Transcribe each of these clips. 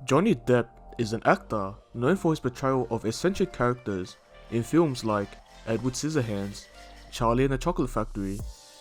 Jonny Depp is an actor known for his portrayal of eccentric characters in films like Edward ScissorHands, Charlie and the Chocolate Factory,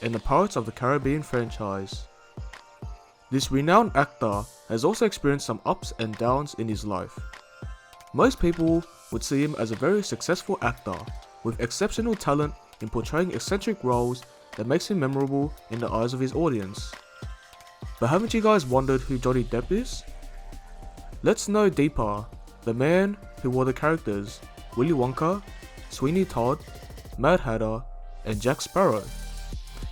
and the Pirates of the Caribbean franchise. This renowned actor has also experienced some ups and downs in his life. Most people would see him as a very successful actor with exceptional talent in portraying eccentric roles that makes him memorable in the eyes of his audience. But haven't you guys wondered who Jonny Depp is? Let's know deeper the man who wore the characters Willy Wonka, Sweeney Todd, Mad Hatter, and Jack Sparrow.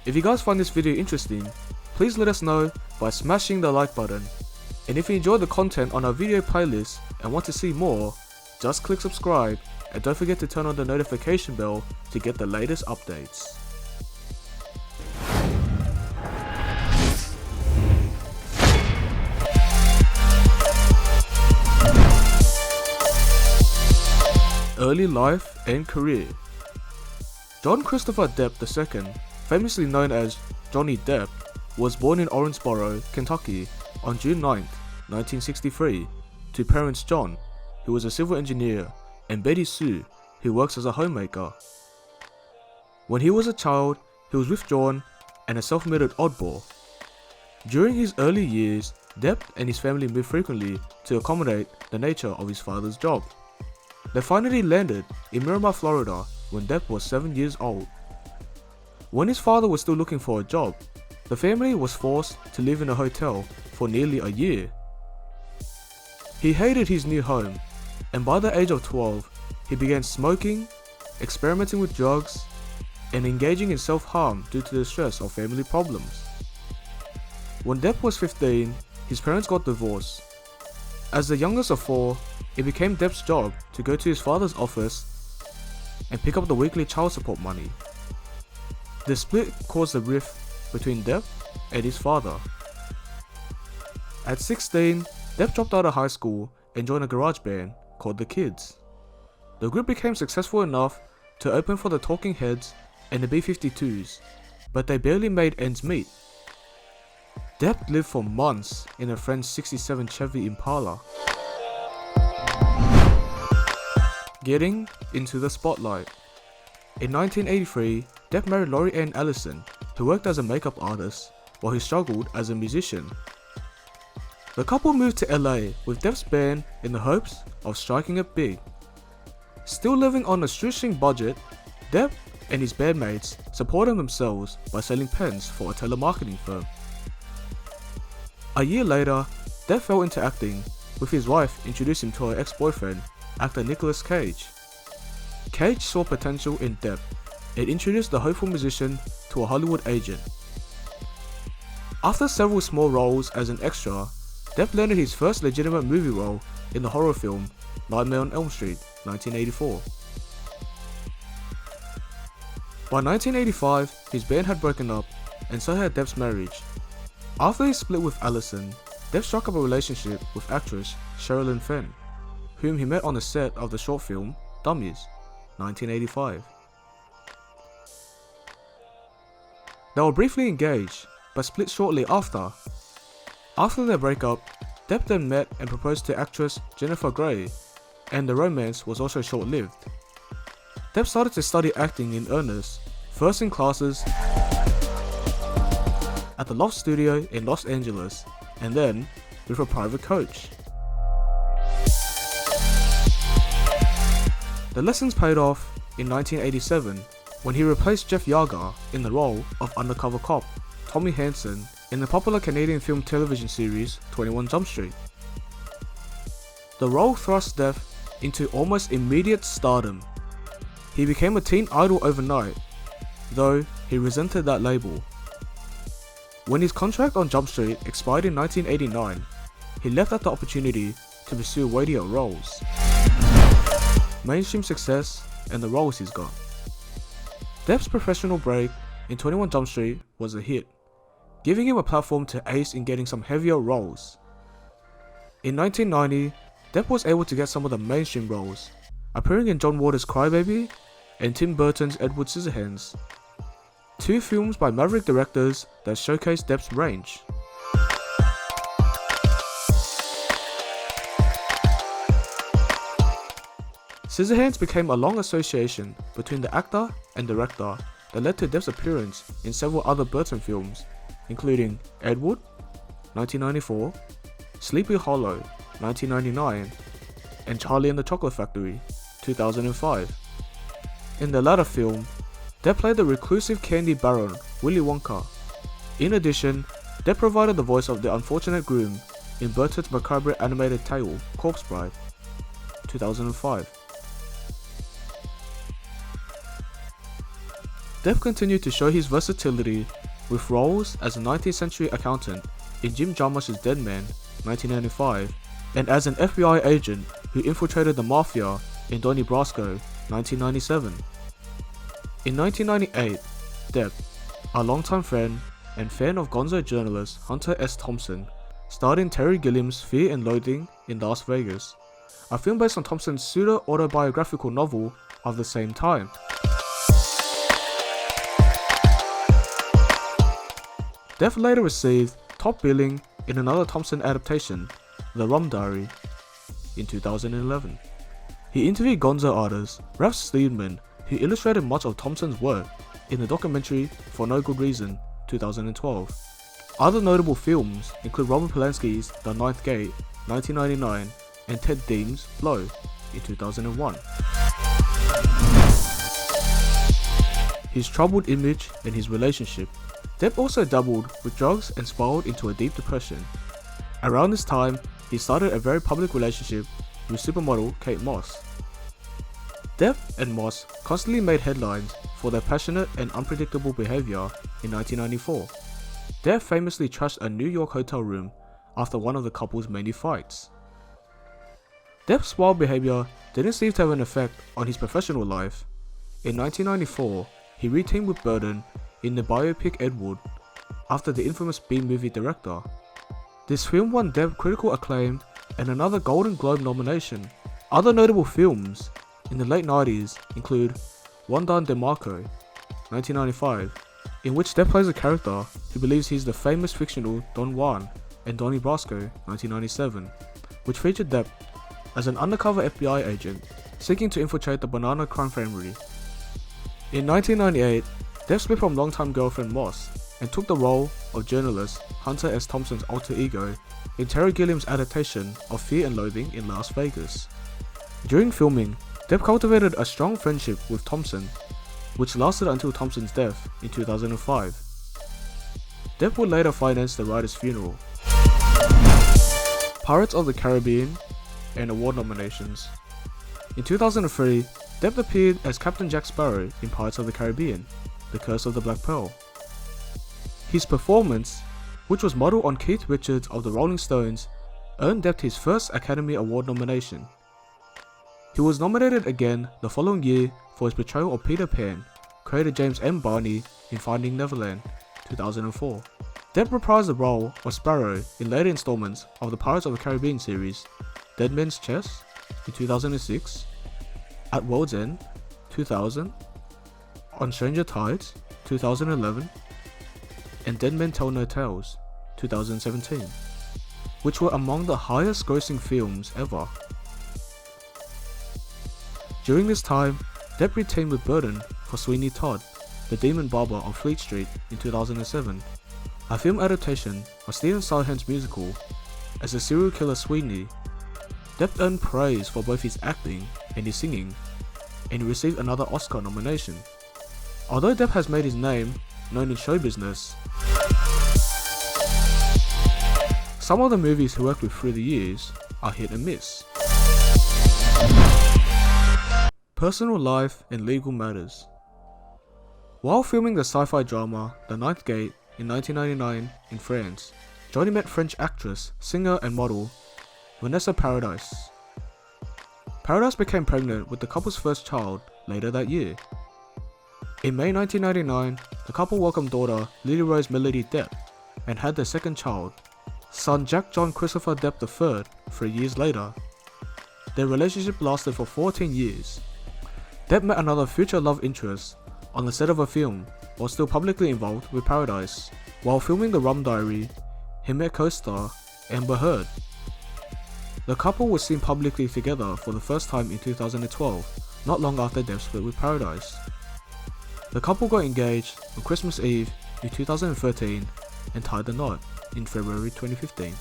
If you guys find this video interesting, please let us know by smashing the like button. And if you enjoy the content on our video playlist and want to see more, just click subscribe and don't forget to turn on the notification bell to get the latest updates. Early life and career. John Christopher Depp II, famously known as Jonny Depp, was born in Owensboro, Kentucky on June 9, 1963, to parents John, who was a civil engineer, and Betty Sue, who works as a homemaker. When he was a child, he was withdrawn and a self-made oddball. During his early years, Depp and his family moved frequently to accommodate the nature of his father's job. They finally landed in Miramar, Florida when Depp was 7 years old. When his father was still looking for a job, the family was forced to live in a hotel for nearly a year. He hated his new home, and by the age of 12, he began smoking, experimenting with drugs, and engaging in self-harm due to the stress of family problems. When Depp was 15, his parents got divorced. As the youngest of four, it became Depp's job to go to his father's office and pick up the weekly child support money. The split caused a rift between Depp and his father. At 16, Depp dropped out of high school and joined a garage band called The Kids. The group became successful enough to open for the Talking Heads and the B-52s, but they barely made ends meet. Depp lived for months in a friend's '67 Chevy Impala. Getting into the spotlight. In 1983, Depp married Lori Ann Allison, who worked as a makeup artist while he struggled as a musician. The couple moved to LA with Depp's band in the hopes of striking it big. Still living on a shoestring budget, Depp and his bandmates supported themselves by selling pens for a telemarketing firm. A year later, Depp fell into acting, with his wife introduced him to her ex-boyfriend, actor Nicolas Cage. Cage saw potential in Depp and introduced the hopeful musician to a Hollywood agent. After several small roles as an extra, Depp landed his first legitimate movie role in the horror film Nightmare on Elm Street, 1984. By 1985, his band had broken up, and so had Depp's marriage. After he split with Allison, Depp struck up a relationship with actress Sherilyn Fenn, whom he met on the set of the short film Dummies, 1985. They were briefly engaged, but split shortly after. After their breakup, Depp then met and proposed to actress Jennifer Grey, and the romance was also short-lived. Depp started to study acting in earnest, first in classes at the Loft Studio in Los Angeles, and then with a private coach. The lessons paid off in 1987 when he replaced Jeff Yager in the role of undercover cop Tommy Hansen in the popular Canadian film television series 21 Jump Street. The role thrust Depp into almost immediate stardom. He became a teen idol overnight, though he resented that label. When his contract on Jump Street expired in 1989, he left at the opportunity to pursue weightier roles, mainstream success, and the roles he's got. Depp's professional break in 21 Jump Street was a hit, giving him a platform to ace in getting some heavier roles. In 1990, Depp was able to get some of the mainstream roles, appearing in John Waters' Crybaby and Tim Burton's Edward ScissorHands, two films by maverick directors that showcase Depp's range. ScissorHands became a long association between the actor and director that led to Depp's appearance in several other Burton films, including Edward, 1994, Sleepy Hollow, 1999, and Charlie and the Chocolate Factory, 2005. In the latter film, Depp played the reclusive candy baron, Willy Wonka. In addition, Depp provided the voice of the unfortunate groom in Burton's macabre animated tale, Corpse Bride, 2005. Depp continued to show his versatility with roles as a 19th century accountant in Jim Jarmusch's Dead Man, 1995, and as an FBI agent who infiltrated the Mafia in Donnie Brasco, 1997. In 1998, Depp, a longtime friend and fan of Gonzo journalist Hunter S. Thompson, starred in Terry Gilliam's Fear and Loathing in Las Vegas, a film based on Thompson's pseudo-autobiographical novel of the same time. Depp later received top billing in another Thompson adaptation, The Rum Diary, in 2011. He interviewed Gonzo artist Ralph Steedman, who illustrated much of Thompson's work in the documentary For No Good Reason, 2012. Other notable films include Roman Polanski's The Ninth Gate, 1999, and Ted Dean's Blow, in 2001. His troubled image and his relationship. Depp also dabbled with drugs and spiraled into a deep depression. Around this time, he started a very public relationship with supermodel Kate Moss. Depp and Moss constantly made headlines for their passionate and unpredictable behavior in 1994. Depp famously trashed a New York hotel room after one of the couple's many fights. Depp's wild behavior didn't seem to have an effect on his professional life. In 1994, he re-teamed with Burton in the biopic Edward after the infamous B-movie director. This film won Depp critical acclaim and another Golden Globe nomination. Other notable films in the late 90s include Juan Don DeMarco, 1995, in which Depp plays a character who believes he's the famous fictional Don Juan, and Donnie Brasco, 1997, which featured Depp as an undercover FBI agent seeking to infiltrate the Banana crime family. In 1998, Depp split from longtime girlfriend Moss and took the role of journalist Hunter S. Thompson's alter ego in Terry Gilliam's adaptation of Fear and Loathing in Las Vegas. During filming, Depp cultivated a strong friendship with Thompson, which lasted until Thompson's death in 2005. Depp would later finance the writer's funeral. Pirates of the Caribbean and award nominations. In 2003, Depp appeared as Captain Jack Sparrow in Pirates of the Caribbean, The Curse of the Black Pearl. His performance, which was modeled on Keith Richards of the Rolling Stones, earned Depp his first Academy Award nomination. He was nominated again the following year for his portrayal of Peter Pan, creator James M. Barney in Finding Neverland, 2004. Depp reprised the role of Sparrow in later installments of the Pirates of the Caribbean series, Dead Man's Chest, in 2006, At World's End, 2000, On Stranger Tides, 2011, and Dead Men Tell No Tales, 2017, which were among the highest grossing films ever. During this time, Depp re-teamed with Burton for Sweeney Todd, the Demon Barber on Fleet Street in 2007, a film adaptation of Stephen Sondheim's musical as the serial killer Sweeney. Depp earned praise for both his acting and his singing, and he received another Oscar nomination. Although Depp has made his name known in show business, some of the movies he worked with through the years are hit and miss. Personal life and legal matters. While filming the sci-fi drama The Ninth Gate in 1999 in France, Jonny met French actress, singer and model Vanessa Paradis. Paradis became pregnant with the couple's first child later that year. In May 1999, the couple welcomed daughter Lily Rose Melody Depp and had their second child, son Jack John Christopher Depp III, 3 years later. Their relationship lasted for 14 years. Depp met another future love interest on the set of a film while still publicly involved with Paradise. While filming The Rum Diary, he met co-star Amber Heard. The couple was seen publicly together for the first time in 2012, not long after Depp split with Paradise. The couple got engaged on Christmas Eve in 2013 and tied the knot in February 2015.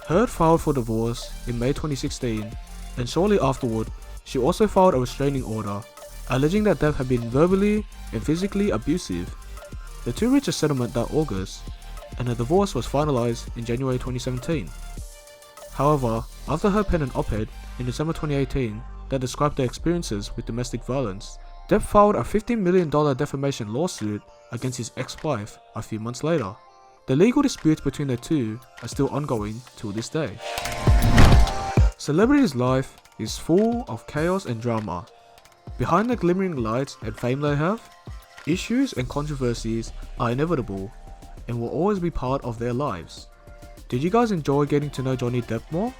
Heard filed for divorce in May 2016, and shortly afterward, she also filed a restraining order, alleging that Depp had been verbally and physically abusive. The two reached a settlement that August, and the divorce was finalized in January 2017. However, after her pen an op-ed in December 2018 that described their experiences with domestic violence, Depp filed a $15 million defamation lawsuit against his ex-wife a few months later. The legal disputes between the two are still ongoing till this day. Celebrities' life is full of chaos and drama. Behind the glimmering lights and fame they have, issues and controversies are inevitable and will always be part of their lives. Did you guys enjoy getting to know Jonny Depp more?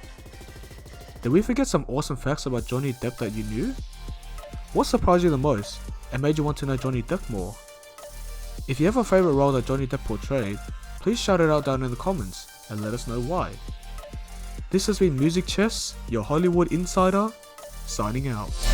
Did we forget some awesome facts about Jonny Depp that you knew? What surprised you the most and made you want to know Jonny Depp more? If you have a favourite role that Jonny Depp portrayed, please shout it out down in the comments and let us know why. This has been Music Chess, your Hollywood insider, signing out.